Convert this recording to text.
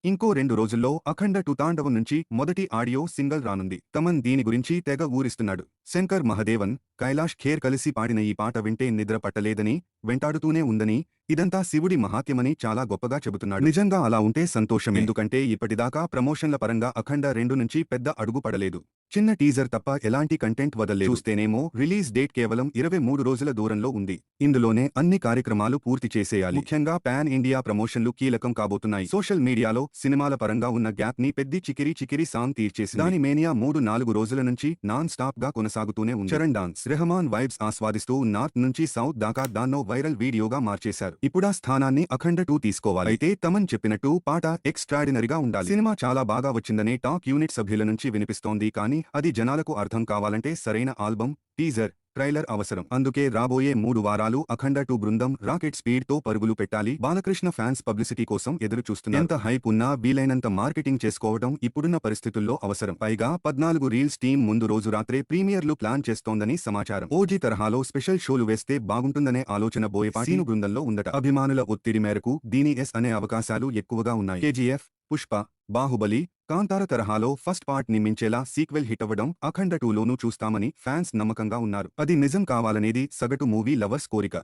ఇంకో 2 రోజుల్లో అఖండ 2 తాండవం నుంచి మొదటి ఆడియో సింగిల్ రానుంది. తమన్ దీని గురించి తెగ ఊరిస్తున్నాడు. శంకర్ మహదేవన్, కైలాష్ ఖేర్ కలిసి పాడిన ఈ పాట వింటే నిద్ర పట్టలేదని, వెంటాడుతూనే ఉందని, ఇదంతా శివుడి మహాత్మ్యమని చాలా గొప్పగా చెబుతున్నాడు. నిజంగా అలా ఉంటే సంతోషమే. ఎందుకంటే ఇప్పటిదాకా ప్రమోషన్ల పరంగా అఖండ 2 నుంచి పెద్ద అడుగు పడలేదు. చిన్న టీజర్ తప్ప ఎలాంటి కంటెంట్ వదల్లేదు. చూస్తేనేమో రిలీజ్ డేట్ కేవలం 23 రోజుల దూరంలో ఉంది. ఇందులోనే అన్ని కార్యక్రమాలు పూర్తి చేసేయాలి. ముఖ్యంగా పాన్ ఇండియా ప్రమోషన్లు కీలకం కాబోతున్నాయి. సోషల్ మీడియాలో సినిమాల పరంగా ఉన్న గ్యాప్ ని పెద్ది చికిరి సాంగ్ తీర్చేసింది. దాని మేనియా 3-4 రోజుల నుంచి నాన్ స్టాప్ గా కొనసాగుతూనే ఉంది. చరణ్ డాన్స్, రెహమాన్ వైబ్స్ ఆస్వాదిస్తూ నార్త్ నుంచి సౌత్ దాకా దాన్నో వైరల్ వీడియోగా మార్చేశారు. ఇప్పుడా స్థానాన్ని అఖండ 2 తీసుకోవాలి. అయితే తమన్ చెప్పినట్టు పాట ఎక్స్ట్రాడినరీగా ఉండాలి. సినిమా చాలా బాగా వచ్చిందనే టాక్ యూనిట్ సభ్యుల నుంచి వినిపిస్తోంది. కానీ అది జనాలకు అర్థం కావాలంటే సరైన ఆల్బమ్, టీజర్, ట్రైలర్ అవసరం. అందుకే రాబోయే 3 వారాలు అఖండ 2 బృందం రాకెట్ స్పీడ్ తో పరుగులు పెట్టాలి. బాలకృష్ణ ఫ్యాన్స్ పబ్లిసిటీ కోసం ఎదురు చూస్తున్నారు. ఎంత హైప్ ఉన్నా వీలైనంత మార్కెటింగ్ చేసుకోవడం ఇప్పుడున్న పరిస్థితుల్లో అవసరం. పైగా 14 రీల్స్ టీం ముందు రోజు రాత్రే ప్రీమియర్లు ప్లాన్ చేస్తోందని సమాచారం. ఓజీ తరహాలో స్పెషల్ షోలు వేస్తే బాగుంటుందనే ఆలోచన బోయపాటి బృందంలో ఉందట. అభిమానుల ఒత్తిడి మేరకు దీని అనే అవకాశాలు ఎక్కువగా ఉన్నాయి. కేజీఎఫ్, పుష్ప, బాహుబలి, కాంతార తరహాలో ఫస్ట్ పార్ట్ ని మించేలా సీక్వెల్ హిట్ అవ్వడం అఖండ 2లోనూ చూస్తామని ఫ్యాన్స్ నమ్మకంగా ఉన్నారు. అది నిజం కావాలనేది సగటు మూవీ లవర్స్ కోరిక.